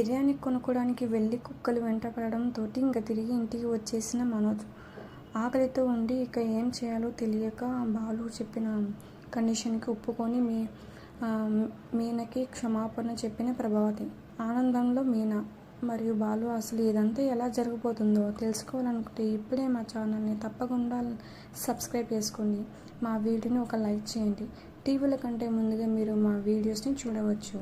బిర్యానీ కొనుక్కోడానికి వెళ్ళి కుక్కలు వెంటపడడంతో ఇంక తిరిగి ఇంటికి వచ్చేసిన మనోజ్. ఆకలితో ఉండి ఇక ఏం చేయాలో తెలియక బాలు చెప్పిన కండిషన్కి ఒప్పుకొని మీనకి క్షమాపణ చెప్పిన ప్రభావతి. ఆనందంలో మీనా మరియు బాలు. అసలు ఇదంతా ఎలా జరగబోతుందో తెలుసుకోవాలనుకుంటే ఇప్పుడే మా ఛానల్ని తప్పకుండా సబ్స్క్రైబ్ చేసుకోండి. మా వీడియోని ఒక లైక్ చేయండి. టీవీల కంటే ముందుగా మీరు మా వీడియోస్ని చూడవచ్చు.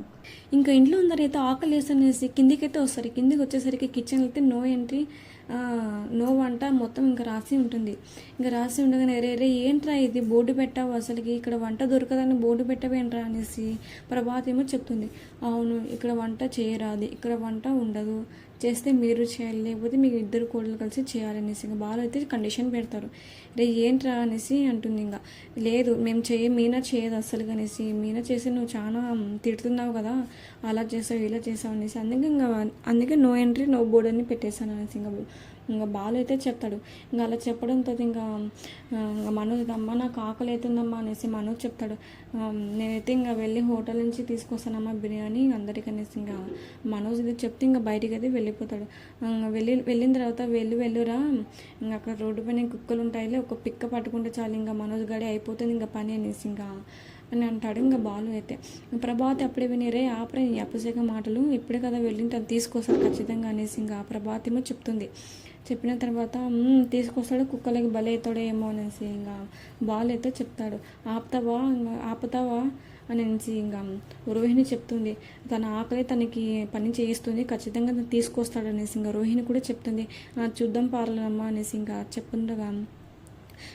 ఇంకా ఇంట్లో అందరైతే ఆకలి వేసనేసి కిందికైతే వస్తారు. కిందికి వచ్చేసరికి కిచెన్ అయితే నో ఎంట్రీ నో వంట మొత్తం ఇంకా రాసి ఉంటుంది. ఇంకా రాసి ఉండగానే రే ఏంట్రా ఇది బోర్డు పెట్టావు, అసలుకి ఇక్కడ వంట దొరకదని బోర్డు పెట్టవేంట్రా అనేసి ప్రభాత్ ఏమో చెప్తుంది. అవును, ఇక్కడ వంట చేయరాదు, ఇక్కడ వంట ఉండదు, చేస్తే మీరు చేయాలి, లేకపోతే మీకు ఇద్దరు కోడలు కలిసి చేయాలనేసి ఇంకా బాలు అయితే కండిషన్ పెడతారు. రే ఏంట్రా అనేసి అంటుంది. ఇంకా లేదు మేము మీనా చేయదు అసలు అనేసి. మీనా చేసి నువ్వు చాలా తిడుతున్నావు కదా, అలా చేసావు ఇలా చేసావు అనేసి. అందుకే నో ఎంట్రీ నో బోర్డ్ అని పెట్టేశాను అనేసి ఇంకా బాలు అయితే చెప్తాడు. ఇంకా అలా చెప్పడంతో ఇంకా మనోజ్ అమ్మ నాకు ఆకలి అవుతుందమ్మా అనేసి మనోజ్ చెప్తాడు. నేనైతే ఇంకా వెళ్ళి హోటల్ నుంచి తీసుకొస్తానమ్మా బిర్యానీ అందరికీ అనేసి ఇంకా మనోజ్ ఇది చెప్తే ఇంకా బయటికి అయితే వెళ్ళిపోతాడు. వెళ్ళిన తర్వాత వెళ్ళురా ఇంకా అక్కడ రోడ్డు పైన కుక్కలు ఉంటాయి, ఒక పిక్క పట్టుకుంటే చాలు ఇంకా మనోజ్ గడి అయిపోతుంది ఇంకా పని అనేసి ఇంకా అని అంటాడు. ఇంకా బాలు అయితే ప్రభాత్ అప్పుడే వినిరే ఆపరే ఈ అపశేఖ మాటలు, ఇప్పుడే కదా వెళ్ళింటే అది తీసుకొస్తాడు ఖచ్చితంగా అనేసి ఇంకా ప్రభాత్ ఏమో చెప్తుంది. చెప్పిన తర్వాత తీసుకొస్తాడు, కుక్కలకి బలి అవుతాడో ఏమో అనేసి ఇంకా బాలు అయితే చెప్తాడు. ఆపుతావా అనేసి ఇంకా రోహిణి చెప్తుంది. తన ఆకలి తనకి పని చేయిస్తుంది, ఖచ్చితంగా తీసుకొస్తాడు అనేసి ఇంకా రోహిణి కూడా చెప్తుంది. చూద్దాం పార్లమ్మా అనేసి ఇంకా చెప్తుండగా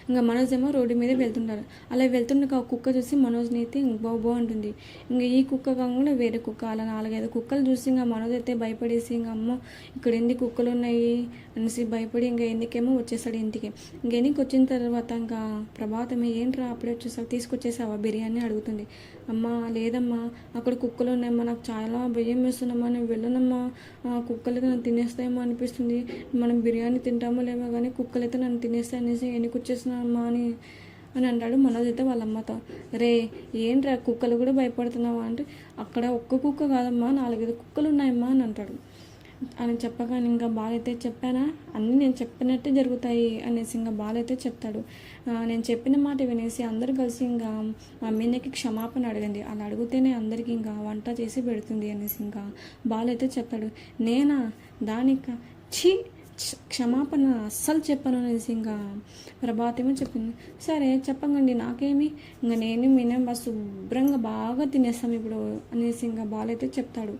ఇంకా మనోజ్ ఏమో రోడ్డు మీద వెళ్తుంటారు. అలా వెళ్తుండగా కుక్క చూసి మనోజ్ని అయితే బో అంటుంది. ఇంకా ఈ కుక్క కాకుండా వేరే కుక్క అలా 4-5 కుక్కలు చూసి ఇంకా మనోజ్ అయితే భయపడేసి ఇంకా అమ్మ ఇక్కడ ఎన్ని కుక్కలు ఉన్నాయి అనేసి భయపడి ఇంకా ఎందుకేమో వచ్చేసాడు ఇంటికి. ఇంకెన్నికి వచ్చిన తర్వాత ఇంకా ప్రభాతమే ఏంట్రా అప్పుడే వచ్చేసావు, తీసుకొచ్చేసావా బిర్యానీ అడుగుతుంది. అమ్మ లేదమ్మా అక్కడ కుక్కలు ఉన్నాయమ్మా, నాకు చాలా భయం వేస్తున్నామ్మా, నేను వెళ్ళనమ్మా, కుక్కలైతే నన్ను తినేస్తాయేమో అనిపిస్తుంది, మనం బిర్యానీ తింటామో లేమో కానీ కుక్కలైతే నన్ను తినేస్తాయి అనేసి ఎన్నికి వచ్చేసినామ్మా అని అంటాడు మనోజ్ అయితే వాళ్ళ అమ్మతో. రే ఏంట్రా కుక్కలు కూడా భయపడుతున్నావా అంటే, అక్కడ ఒక్క కుక్క కాదమ్మా 4-5 కుక్కలు ఉన్నాయమ్మా అని అంటాడు. అని చెప్పగానే ఇంకా బాలైతే చెప్పానా అన్నీ నేను చెప్పినట్టే జరుగుతాయి అనేసి ఇంకా బాలైతే చెప్తాడు. నేను చెప్పిన మాట వినేసి అందరూ కలిసి ఇంకా మా మీనకి క్షమాపణ అడగండి, అలా అడిగితేనే అందరికీ ఇంకా వంట చేసి పెడుతుంది అనేసి ఇంకా బాలైతే చెప్తాడు. నేనా దానిక క్షమాపణ అస్సలు చెప్పను అనేసి ఇంకా ప్రభాత్ ఏమో చెప్పింది. సరే చెప్పండి నాకేమి, ఇంకా నేను మీనే శుభ్రంగా బాగా తినేస్తాం ఇప్పుడు అనేసి ఇంకా బాలైతే చెప్తాడు.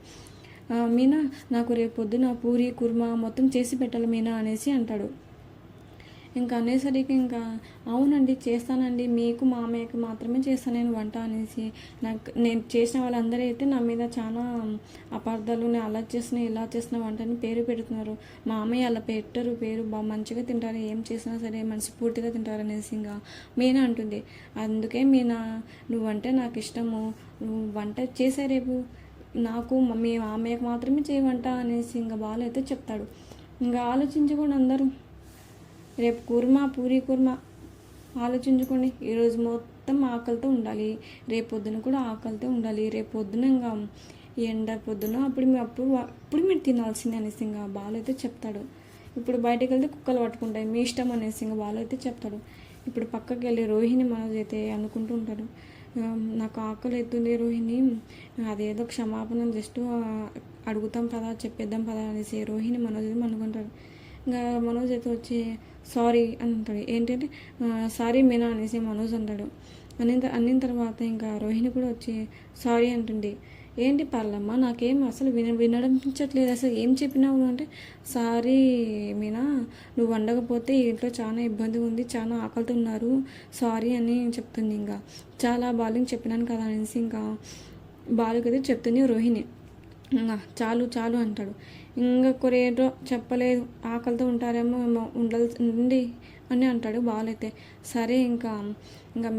మీనా నాకు రేపు పొద్దున పూరి కుర్మా మొత్తం చేసి పెట్టాలి మీనా అనేసి అంటాడు. ఇంకా అనేసరికి ఇంకా అవునండి చేస్తానండి, మీకు మా అమ్మయ్యకి మాత్రమే చేస్తాను నేను వంట అనేసి. నేను చేసిన వాళ్ళందరూ అయితే నా మీద చాలా అపార్థాలు, నేను అలా చేసిన ఇలా చేసిన వంటని పేరు పెడుతున్నారు. మా అమ్మయ్య అలా పెట్టరు పేరు, బాగా మంచిగా తింటారు, ఏం చేసినా సరే మనస్ఫూర్తిగా తింటారు అనేసి ఇంకా మీనా అంటుంది. అందుకే మీనా నువ్వంటే నాకు ఇష్టము, నువ్వు వంట చేసే రేపు నాకు మీ అమ్మయ్యకు మాత్రమే చేయవంట అనేసి ఇంకా బాలు అయితే చెప్తాడు. ఇంకా ఆలోచించుకోండి అందరూ, రేపు పూరి కుర్మా ఆలోచించుకోండి. ఈరోజు మొత్తం ఆకలితో ఉండాలి, రేపు పొద్దున కూడా ఆకలితో ఉండాలి, రేపు పొద్దున ఇంకా ఎండ పొద్దున అప్పుడు మీరు తినాల్సిందే అనేసి ఇంకా బాలు అయితే చెప్తాడు. ఇప్పుడు బయటకు వెళ్తే కుక్కలు పట్టుకుంటాయి, మీ ఇష్టం అనేసి ఇంకా బాలు అయితే చెప్తాడు. ఇప్పుడు పక్కకి వెళ్ళి రోహిణి మనోజ్ అయితే అనుకుంటూ ఉంటాడు. నాకు ఆకలి అవుతుంది రోహిణి, అదేదో క్షమాపణ జస్ట్ అడుగుతాం కదా చెప్పేద్దాం కదా అనేసి రోహిణి మనోజ్ అనుకుంటాడు. ఇంకా మనోజ్ అయితే వచ్చి సారీ అంటాడు. ఏంటంటే సారీ మీనా అనేసి మనోజ్ అంటాడు. అన్నిన తర్వాత ఇంకా రోహిణి కూడా వచ్చి సారీ అంటుంది. ఏంటి పర్లమ్మా నాకేం అసలు వినడించట్లేదు, అసలు ఏం చెప్పినావు అంటే, సారీ మీనా నువ్వు వండకపోతే ఇంట్లో చాలా ఇబ్బంది ఉంది, చాలా ఆకలితో ఉన్నారు, సారీ అని చెప్తుంది. ఇంకా చాలా బాలుకి చెప్పినాను కదా అనేసి ఇంకా బాలుకి అయితే చెప్తుంది రోహిణి. ఇంకా చాలు అంటాడు. ఇంకా కొరేటో చెప్పలేదు, ఆకలితో ఉంటారేమో ఉండి అని అంటాడు బాలైతే. సరే ఇంకా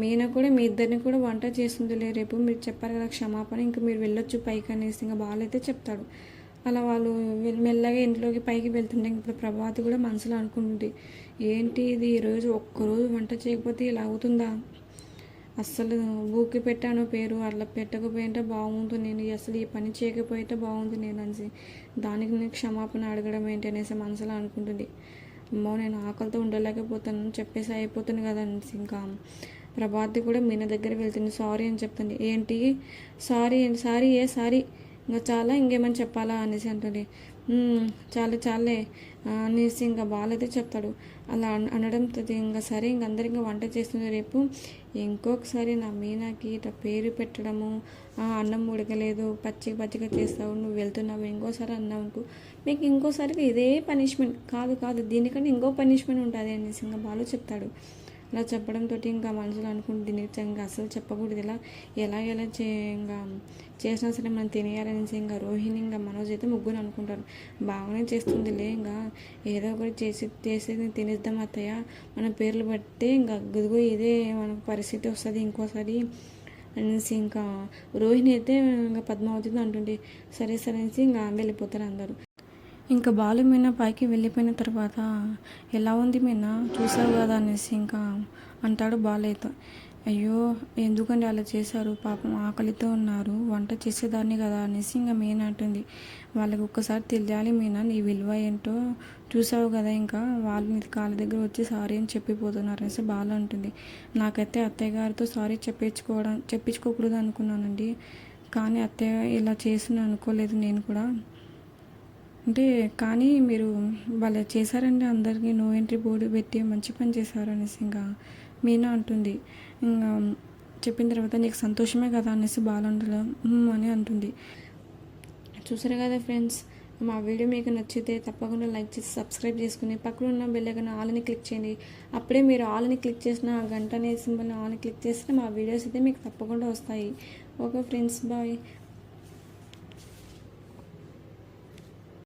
మీనా కూడా మీ ఇద్దరిని కూడా వంట చేస్తుందిలే, రేపు మీరు చెప్పారు కదా క్షమాపణ, ఇంకా మీరు వెళ్ళొచ్చు పైకి అనేసి ఇంకా బాలైతే చెప్తాడు. అలా వాళ్ళు మెల్లగా ఇంట్లోకి పైకి వెళ్తుంటే ఇప్పుడు ప్రభాతి కూడా మనసులో అనుకుంటుంది, ఏంటి ఇది ఈరోజు ఒక్కరోజు వంట చేయకపోతే ఇలా అవుతుందా అస్సలు ఊకి పెట్టాను పేరు, అట్లా పెట్టకపోయింటే బాగుంది, నేను అసలు ఈ పని చేయకపోతే బాగుంది నేను అనేసి, దానికి నేను క్షమాపణ అడగడం ఏంటి అనేసి మనసులో అనుకుంటుంది. అమ్మో నేను ఆకలితో ఉండలేకపోతాను చెప్పేసి అయిపోతుంది కదా అనేసి ఇంకా ప్రభాతి కూడా మీనా దగ్గర వెళ్తుంది. సారీ అని చెప్తుంది. ఏంటి సారీ ఇంకా చాలా ఇంకేమని చెప్పాలా అనేసి అంటుంది. చాలే అనేసి ఇంకా బాలైతే చెప్తాడు. అలా అనడంతో ఇంకా సరే ఇంక అందరికి వంట చేస్తుంది. రేపు ఇంకొకసారి నా మీనాకి ఇట్లా పేరు పెట్టడము, అన్నం ఉడకలేదు పచ్చిగా చేస్తావు, నువ్వు వెళ్తున్నావు, ఇంకోసారి అన్నావు అనుకో మీకు ఇంకోసారికి ఇదే పనిష్మెంట్ కాదు దీనికంటే ఇంకో పనిష్మెంట్ ఉంటుంది అనేసి ఇంకా బాలు చెప్తాడు. అలా చెప్పడంతో ఇంకా మనసులో అనుకుంటుంది దీనికి ఇంకా అసలు చెప్పకూడదు, ఎలా ఇంకా చేసినా సరే మనం తినేయాలనేసి ఇంకా రోహిణి ఇంకా మనోజ్ అయితే ముగ్గురు అనుకుంటారు. బాగానే చేస్తుందిలే, ఇంకా ఏదో ఒకటి చేసేది తినేద్దాం అత్తయ్య, మన పేర్లు పడితే ఇంకా గదుగు ఇదే మనకు పరిస్థితి వస్తుంది ఇంకోసారి అనేసి ఇంకా రోహిణి అయితే ఇంకా పద్మావతితో అంటుంటే సరే అనేసి ఇంకా వెళ్ళిపోతారు అందరూ. ఇంకా బాలు మీనా పైకి వెళ్ళిపోయిన తర్వాత ఎలా ఉంది మీనా చూసావు కదా అనేసి ఇంకా అంటాడు బాలయ్యతో. అయ్యో ఎందుకండి అలా చేశారు, పాపం ఆకలితో ఉన్నారు, వంట చేసేదాన్ని కదా అనేసి ఇంకా మీనా అంటుంది. వాళ్ళకి ఒక్కసారి తెలియాలి మీనా నీ విలువ ఏంటో, చూసావు కదా ఇంకా వాళ్ళు నీ కాళ్ళ దగ్గర వచ్చి సారీ అని చెప్పిపోతున్నారు అనేసి బాలు అంటుంది. నాకైతే అత్తయ్య గారితో సారీ చెప్పించుకోకూడదు అనుకున్నానండి, కానీ అత్తయ్య ఇలా చేసిన అనుకోలేదు నేను కూడా, అంటే కానీ మీరు వాళ్ళు చేశారండి, అందరికీ నో ఎంట్రీ బోర్డు పెట్టి మంచి పని చేశారు అనేసి ఇంకా మీనా అంటుంది. ఇంకా చెప్పిన తర్వాత నీకు సంతోషమే కదా అనేసి బాగుండదు అని అంటుంది. చూసారు కదా ఫ్రెండ్స్, మా వీడియో మీకు నచ్చితే తప్పకుండా లైక్ చేసి సబ్స్క్రైబ్ చేసుకుని పక్కన ఉన్న బెల్ ఐకాన్ ఆల్ని క్లిక్ చేయండి. అప్పుడే మీరు ఆల్ని క్లిక్ చేసిన గంట అనే సింబల్ని ఆల్ని క్లిక్ చేస్తే మా వీడియోస్ అయితే మీకు తప్పకుండా వస్తాయి. Okay friends, bye.